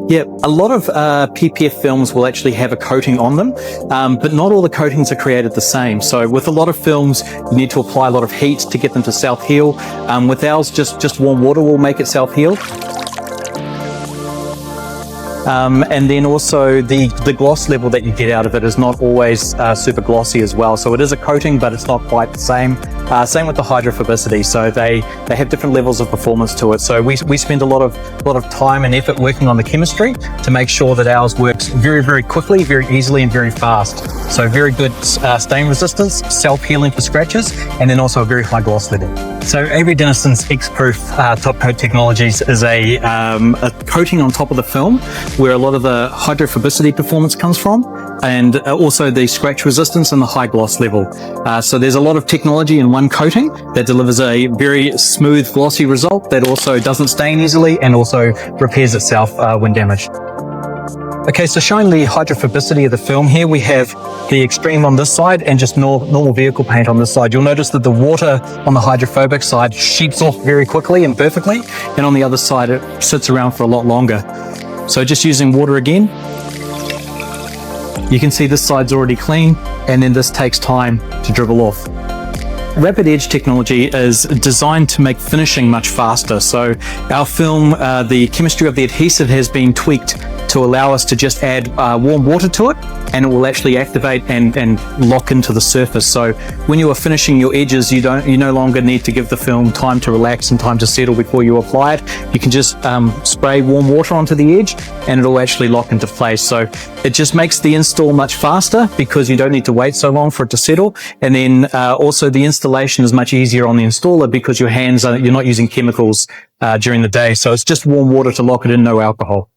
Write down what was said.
Yeah, a lot of PPF films will actually have a coating on them, but not all the coatings are created the same. So with a lot of films, you need to apply a lot of heat to get them to self-heal. With ours, just warm water will make it self-heal. And then also the gloss level that you get out of it is not always super glossy as well. So it is a coating, but it's not quite the same. Same with the hydrophobicity. So they have different levels of performance to it. So we spend a lot of time and effort working on the chemistry to make sure that ours works very, very quickly, very easily, and very fast. So very good stain resistance, self-healing for scratches, and then also a very high gloss level. So Avery Dennison's X-Proof top coat technologies is a coating on top of the film where a lot of the hydrophobicity performance comes from, and also the scratch resistance and the high gloss level. So there's a lot of technology in one coating that delivers a very smooth, glossy result that also doesn't stain easily and also repairs itself when damaged. Okay, so showing the hydrophobicity of the film here, we have the Xtreme on this side and just normal vehicle paint on this side. You'll notice that the water on the hydrophobic side sheets off very quickly and perfectly, and on the other side it sits around for a lot longer. So just using water again, you can see this side's already clean, and then this takes time to dribble off. Rapid Edge technology is designed to make finishing much faster. So our film, the chemistry of the adhesive has been tweaked to allow us to just add warm water to it, and it will actually activate and lock into the surface. So when you are finishing your edges, you no longer need to give the film time to relax and time to settle before you apply it. You can just spray warm water onto the edge and it'll actually lock into place. So it just makes the install much faster because you don't need to wait so long for it to settle. And then also the installation is much easier on the installer because you're not using chemicals during the day. So it's just warm water to lock it in, no alcohol.